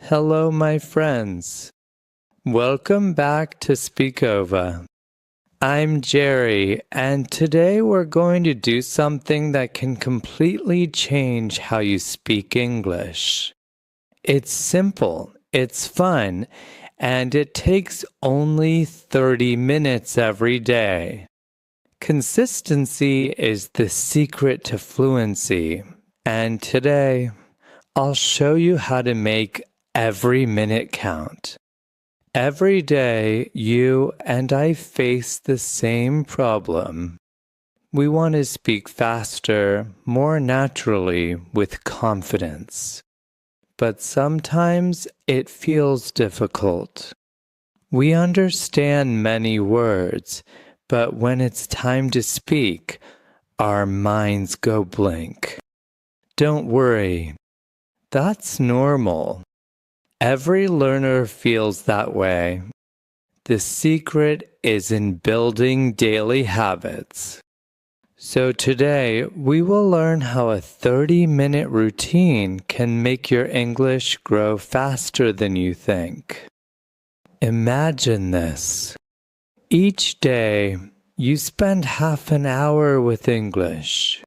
Hello, my friends. Welcome back to Speakova. I'm Jerry, and today we're going to do something that can completely change how you speak English. It's simple, it's fun, and it takes only 30 minutes every day. Consistency is the secret to fluency, and today I'll show you how to make every minute count. Every day, you and I face the same problem. We want to speak faster, more naturally, with confidence. But sometimes it feels difficult. We understand many words, but when it's time to speak, our minds go blank. Don't worry. That's normal. Every learner feels that way. The secret is in building daily habits. So today, we will learn how a 30-minute routine can make your English grow faster than you think. Imagine this. Each day, you spend half an hour with English,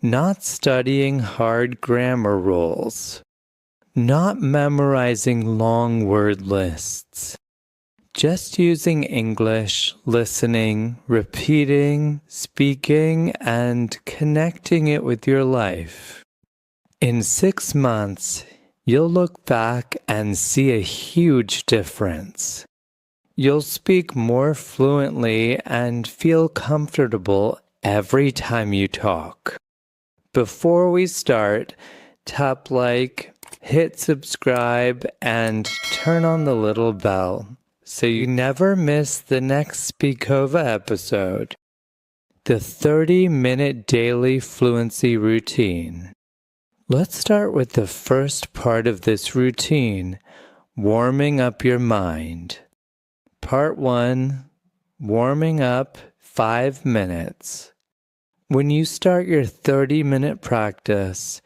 not studying hard grammar rules. Not memorizing long word lists. Just using English, listening, repeating, speaking, and connecting it with your life. In 6 months, you'll look back and see a huge difference. You'll speak more fluently and feel comfortable every time you talk. Before we start, tap like, hit subscribe, and turn on the little bell so you never miss the next Speakova episode. The 30-minute daily fluency routine. Let's start with the first part of this routine, warming up your mind. Part 1, warming up 5 minutes. When you start your 30-minute practice,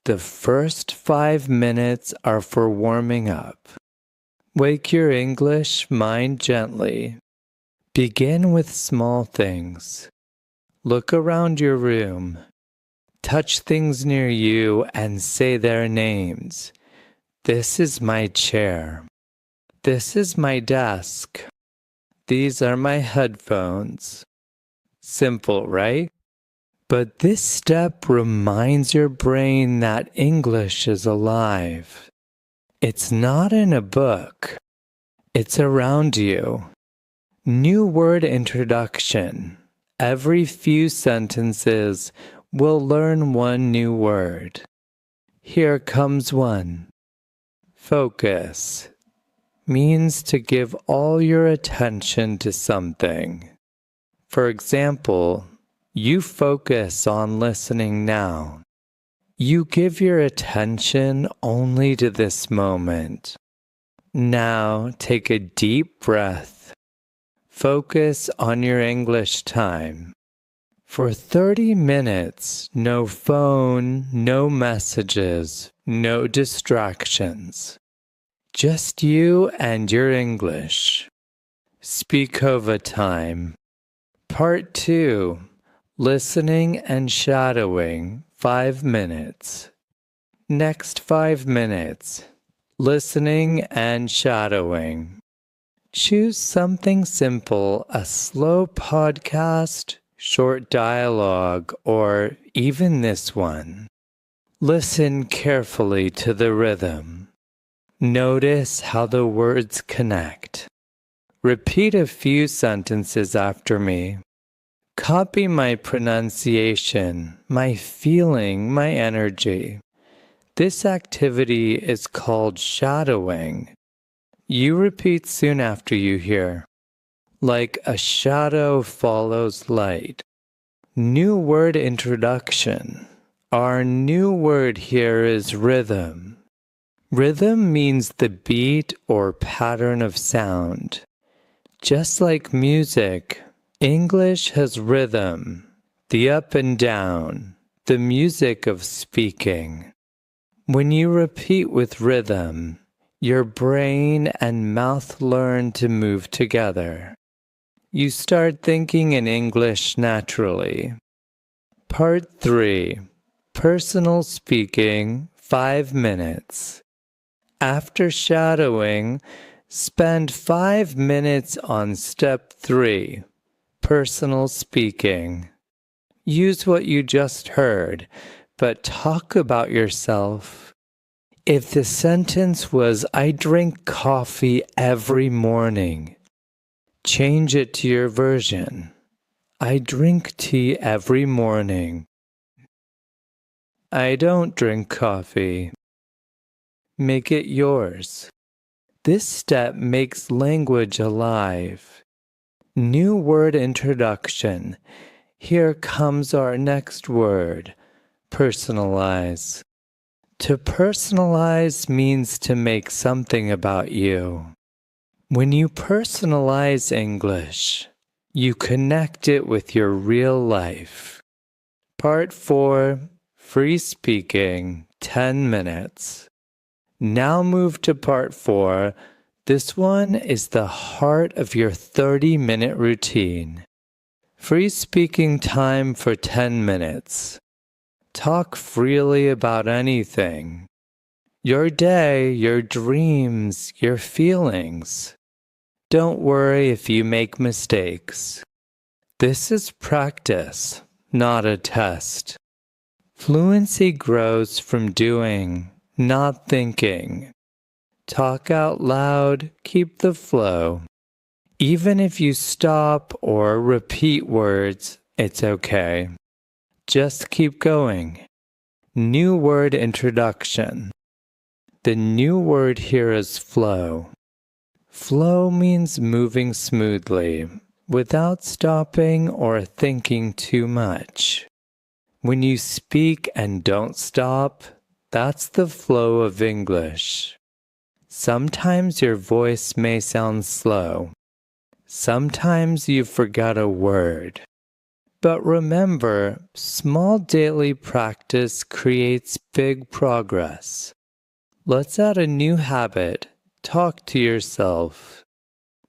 the first 5 minutes are for warming up. Wake your English mind gently. Begin with small things. Look around your room. Touch things near you and say their names. This is my chair. This is my desk. These are my headphones. Simple, right? But this step reminds your brain that English is alive. It's not in a book. It's around you. New word introduction. Every few sentences, we'll learn one new word. Here comes one. Focus means to give all your attention to something. For example, you focus on listening now. You give your attention only to this moment. Now take a deep breath. Focus on your English time. For 30 minutes, no phone, no messages, no distractions. Just you and your English. Speakova time. Part 2. Listening and shadowing, 5 minutes. Next 5 minutes, listening and shadowing. Choose something simple, a slow podcast, short dialogue, or even this one. Listen carefully to the rhythm. Notice how the words connect. Repeat a few sentences after me. Copy my pronunciation, my feeling, my energy. This activity is called shadowing. You repeat soon after you hear. Like a shadow follows light. New word introduction. Our new word here is rhythm. Rhythm means the beat or pattern of sound. Just like music, English has rhythm, the up and down, the music of speaking. When you repeat with rhythm, Your brain and mouth learn to move together. You start thinking in English naturally. Part 3. Personal speaking, 5 minutes. After shadowing, spend 5 minutes on step 3, personal speaking. Use what you just heard, but talk about yourself. If the sentence was, I drink coffee every morning, change it to your version. I drink tea every morning. I don't drink coffee. Make it yours. This step makes language alive. New word introduction. Here comes our next word, personalize. To personalize means to make something about you. When you personalize English, you connect it with your real life. Part 4, free speaking, 10 minutes. Now move to part 4. This one is the heart of your 30-minute routine. Free speaking time for 10 minutes. Talk freely about anything. Your day, your dreams, your feelings. Don't worry if you make mistakes. This is practice, not a test. Fluency grows from doing, not thinking. Talk out loud, keep the flow. Even if you stop or repeat words, it's okay. Just keep going. New word introduction. The new word here is flow. Flow means moving smoothly, without stopping or thinking too much. When you speak and don't stop, that's the flow of English. Sometimes your voice may sound slow. Sometimes you forgot a word. But remember, small daily practice creates big progress. Let's add a new habit. Talk to yourself.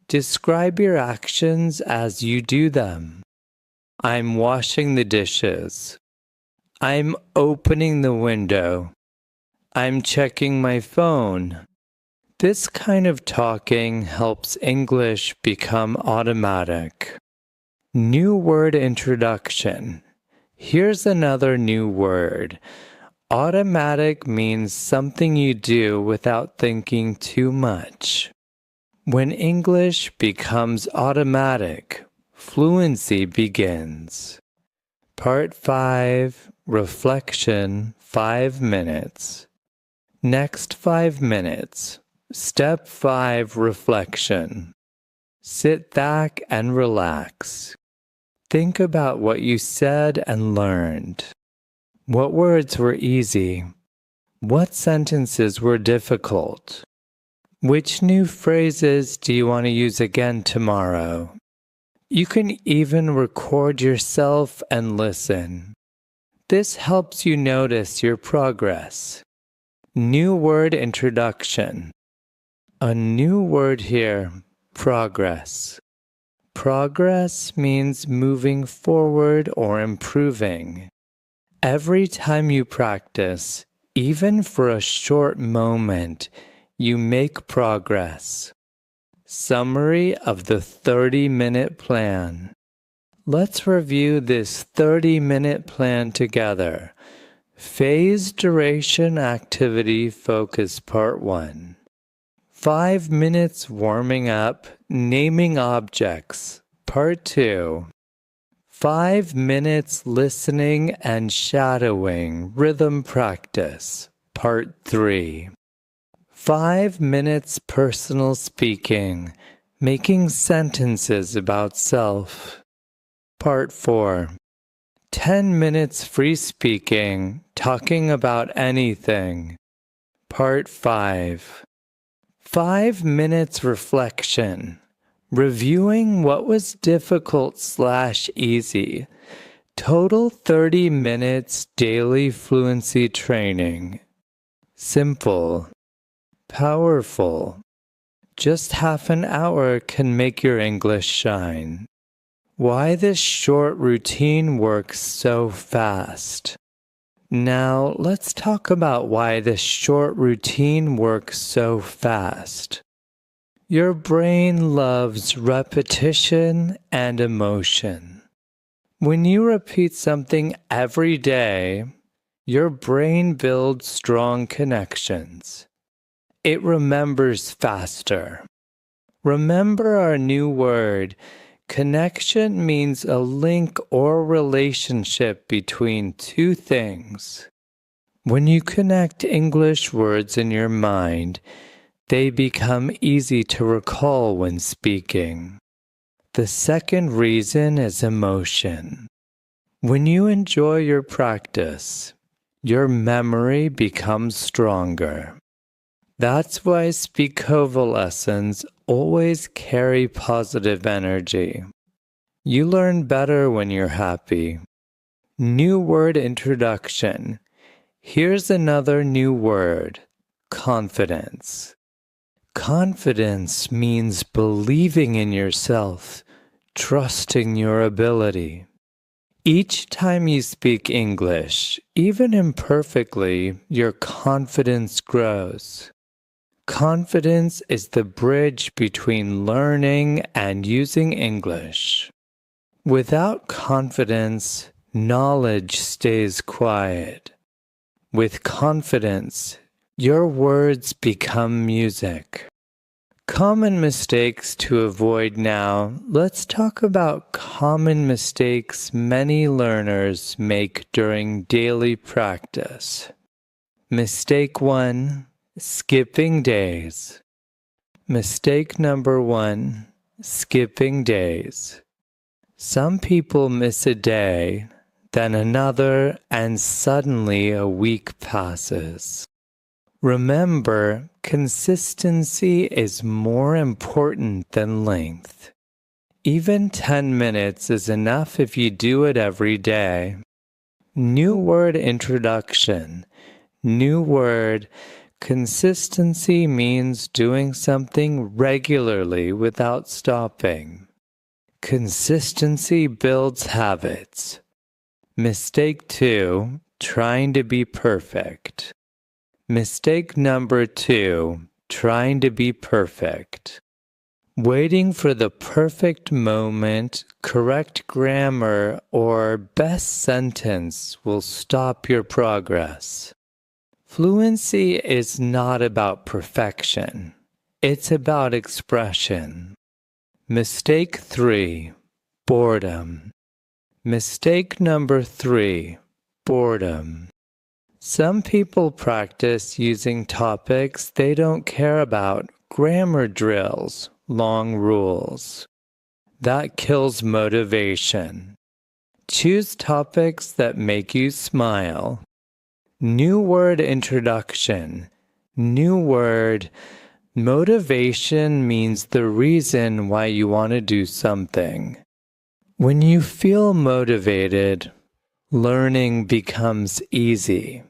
Describe your actions as you do them. I'm washing the dishes. I'm opening the window. I'm checking my phone. This kind of talking helps English become automatic. New word introduction. Here's another new word. Automatic means something you do without thinking too much. When English becomes automatic, fluency begins. Part 5, reflection, 5 minutes. Next 5 minutes. Step 5, reflection. Sit back and relax. Think about what you said and learned. What words were easy? What sentences were difficult? Which new phrases do you want to use again tomorrow? You can even record yourself and listen. This helps you notice your progress. New word introduction. A new word here, progress. Progress means moving forward or improving. Every time you practice, even for a short moment, you make progress. Summary of the 30-minute plan. Let's review this 30-minute plan together. Phase duration activity focus part 1. 5 minutes warming up, naming objects, part 2. 5 minutes listening and shadowing, rhythm practice, part 3. 5 minutes personal speaking, making sentences about self, part 4. 10 minutes free speaking, talking about anything, part 5. 5 minutes reflection, reviewing what was difficult/easy. Total 30 minutes daily fluency training. Simple. powerful. Just half an hour can make your English shine. Why this short routine works so fast. Now, let's talk about why this short routine works so fast. Your brain loves repetition and emotion. When you repeat something every day, your brain builds strong connections. It remembers faster. Remember our new word. Connection means a link or relationship between two things. When you connect English words in your mind, they become easy to recall when speaking. The second reason is emotion. When you enjoy your practice, your memory becomes stronger. That's why Speakova lessons always carry positive energy. You learn better when you're happy. New word introduction. Here's another new word, confidence. Confidence means believing in yourself, trusting your ability. Each time you speak English, even imperfectly, your confidence grows. Confidence is the bridge between learning and using English. Without confidence, knowledge stays quiet. With confidence, your words become music. Common mistakes to avoid now. Let's talk about common mistakes many learners make during daily practice. Mistake 1. Skipping days. Mistake number 1, skipping days. Some people miss a day, then another, and suddenly a week passes. Remember, consistency is more important than length. Even 10 minutes is enough if you do it every day. New word introduction. New word. Consistency means doing something regularly without stopping. Consistency builds habits. Mistake 2, trying to be perfect. Mistake number 2, trying to be perfect. Waiting for the perfect moment, correct grammar, or best sentence will stop your progress. Fluency is not about perfection. It's about expression. Mistake 3, boredom. Mistake number 3, boredom. Some people practice using topics they don't care about, grammar drills, long rules. That kills motivation. Choose topics that make you smile. New word introduction. New word. Motivation means the reason why you want to do something. When you feel motivated, learning becomes easy.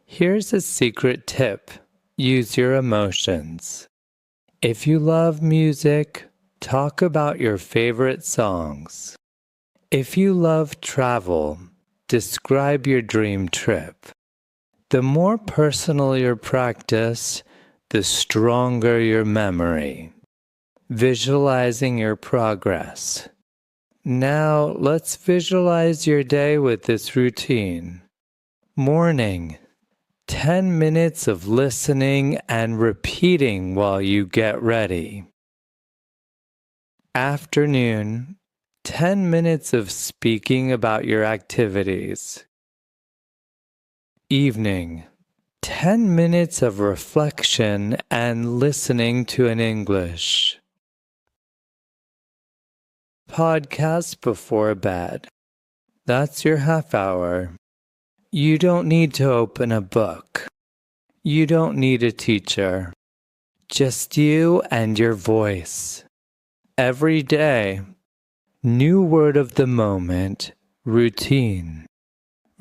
Here's a secret tip. Use your emotions. If you love music, talk about your favorite songs. If you love travel, describe your dream trip. The more personal your practice, the stronger your memory. Visualizing your progress. Now, let's visualize your day with this routine. Morning, 10 minutes of listening and repeating while you get ready. Afternoon, 10 minutes of speaking about your activities. Evening, 10 minutes of reflection and listening to an English. Podcast before bed. That's your half hour. You don't need to open a book. You don't need a teacher. Just you and your voice. Every day. New word of the moment, routine.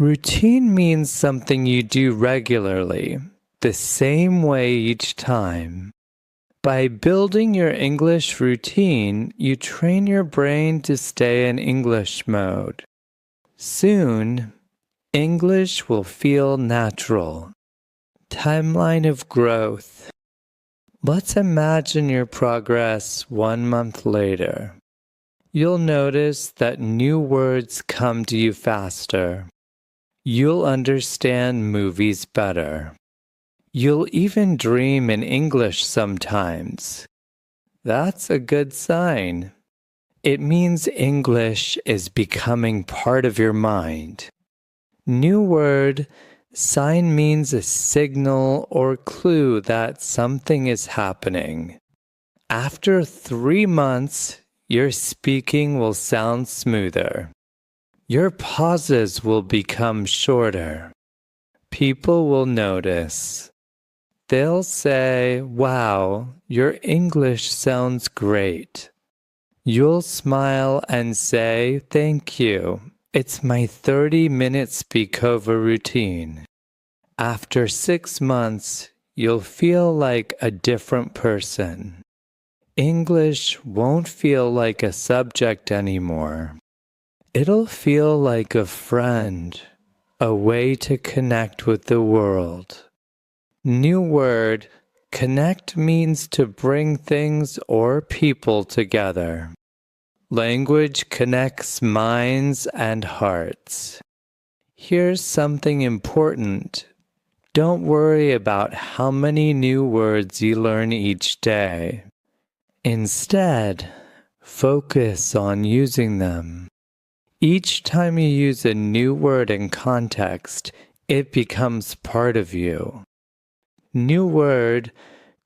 Routine means something you do regularly. the same way each time. By building your English routine, you train your brain to stay in English mode. Soon, English will feel natural. Timeline of growth. Let's imagine your progress 1 month later. You'll notice that new words come to you faster. You'll understand movies better. You'll even dream in English sometimes. That's a good sign. It means English is becoming part of your mind. New word, sign means a signal or clue that something is happening. After 3 months, your speaking will sound smoother. Your pauses will become shorter. People will notice. They'll say, "Wow, your English sounds great." You'll smile and say, "Thank you. It's my 30-minute Speakova routine." After 6 months, you'll feel like a different person. English won't feel like a subject anymore. It'll feel like a friend, a way to connect with the world. New word, connect means to bring things or people together. Language connects minds and hearts. Here's something important. Don't worry about how many new words you learn each day. Instead, focus on using them. Each time you use a new word in context, it becomes part of you. New word,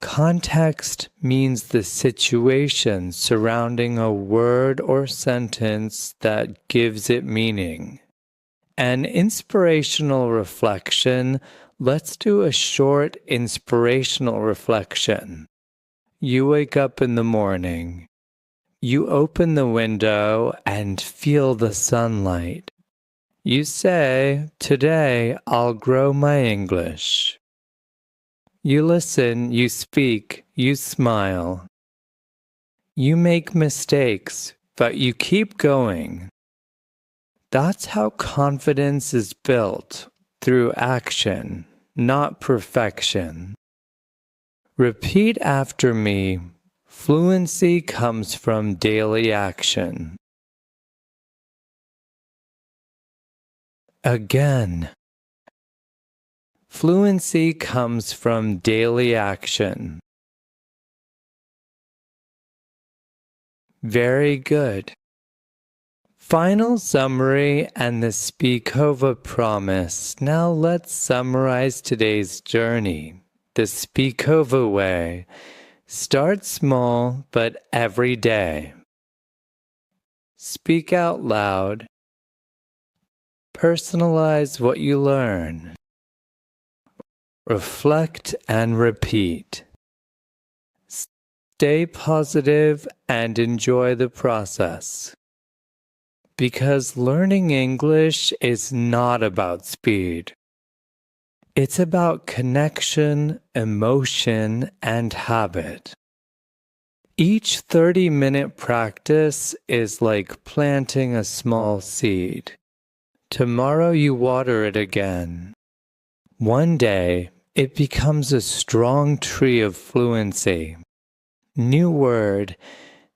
context means the situation surrounding a word or sentence that gives it meaning. An inspirational reflection, let's do a short inspirational reflection. You wake up in the morning. You open the window and feel the sunlight. You say, "Today I'll grow my English." You listen, you speak, you smile. You make mistakes, but you keep going. That's how confidence is built, through action, not perfection. Repeat after me. Fluency comes from daily action. Again. Fluency comes from daily action. Very good. Final summary and the Speakova promise. Now let's summarize today's journey. The Speakova way. Start small, but every day. Speak out loud. Personalize what you learn. Reflect and repeat. Stay positive and enjoy the process. Because learning English is not about speed. It's about connection, emotion, and habit. Each 30-minute practice is like planting a small seed. Tomorrow you water it again. One day, it becomes a strong tree of fluency. New word,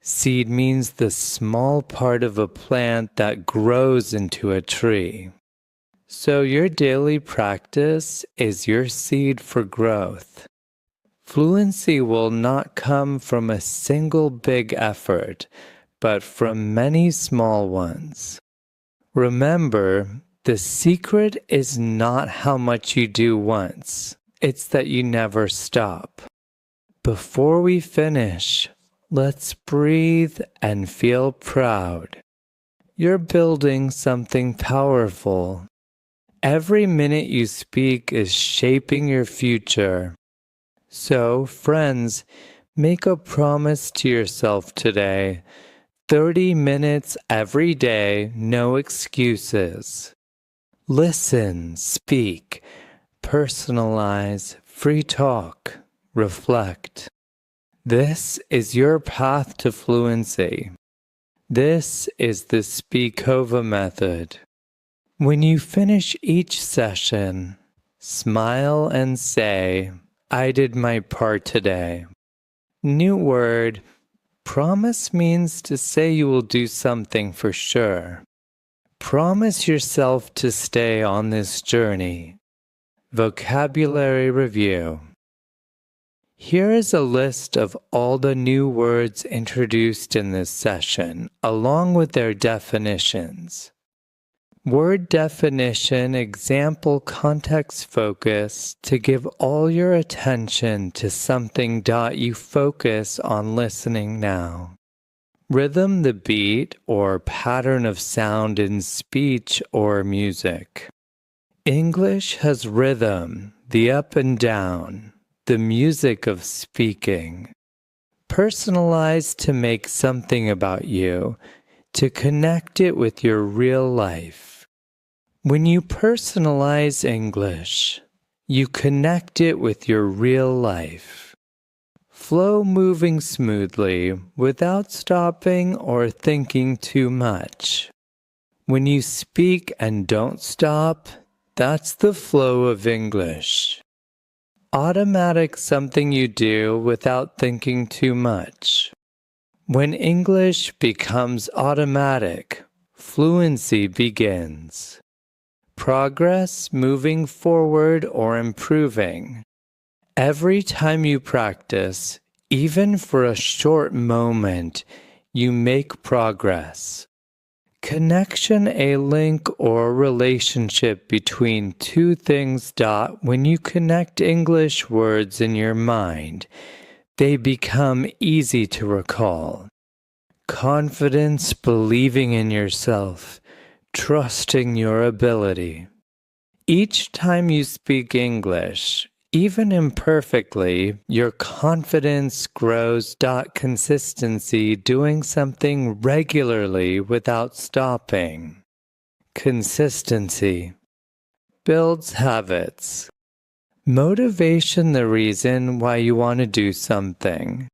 seed means the small part of a plant that grows into a tree. So your daily practice is your seed for growth. Fluency will not come from a single big effort, but from many small ones. Remember, the secret is not how much you do once. It's that you never stop. Before we finish, let's breathe and feel proud. You're building something powerful. Every minute you speak is shaping your future. So, friends, make a promise to yourself today. 30 minutes every day, no excuses. Listen, speak, personalize, free talk, reflect. This is your path to fluency. This is the Speakova method. When you finish each session, smile and say, I did my part today. New word, promise means to say you will do something for sure. Promise yourself to stay on this journey. Vocabulary review. Here is a list of all the new words introduced in this session, along with their definitions. Word definition, example, context focus, to give all your attention to something. You focus on listening now. Rhythm, the beat or pattern of sound in speech or music. English has rhythm, the up and down, the music of speaking. Personalize, to make something about you, to connect it with your real life. When you personalize English, you connect it with your real life. Flow, moving smoothly without stopping or thinking too much. When you speak and don't stop, that's the flow of English. Automatic, something you do without thinking too much. When English becomes automatic, fluency begins. Progress, moving forward or improving. Every time you practice, even for a short moment, you make progress. Connection, a link or relationship between two things. When you connect English words in your mind, they become easy to recall. Confidence, believing in yourself, trusting your ability. Each time you speak English, even imperfectly, your confidence grows. Consistency, doing something regularly without stopping. Consistency builds habits. Motivation, the reason why you want to do something.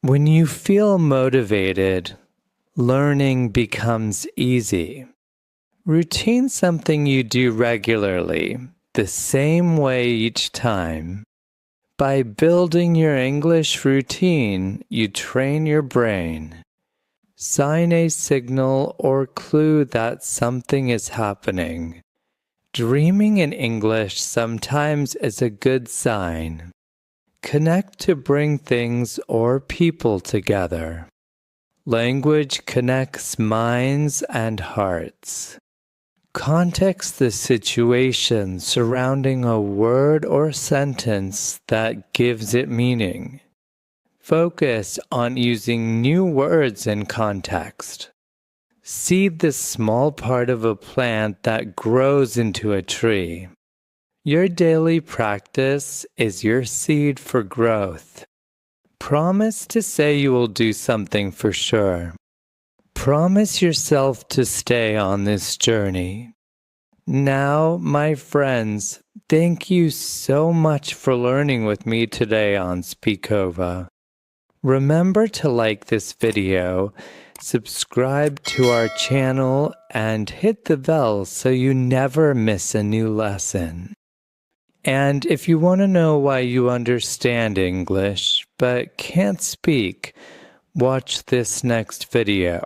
When you feel motivated, learning becomes easy. Routine, something you do regularly, the same way each time. By building your English routine, you train your brain. Sign, a signal or clue that something is happening. Dreaming in English sometimes is a good sign. Connect, to bring things or people together. Language connects minds and hearts. Context, the situation surrounding a word or sentence that gives it meaning. Focus on using new words in context. Seed, the small part of a plant that grows into a tree. Your daily practice is your seed for growth. Promise, to say you will do something for sure. Promise yourself to stay on this journey. Now, my friends, thank you so much for learning with me today on Speakova. Remember to like this video, subscribe to our channel, and hit the bell so you never miss a new lesson. And if you want to know why you understand English but can't speak, watch this next video.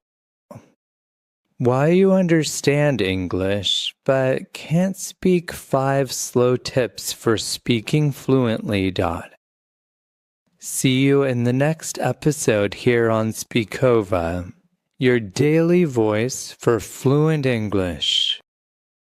Why you understand English but can't speak 5 slow tips for speaking fluently. See you in the next episode here on Speakova, your daily voice for fluent English.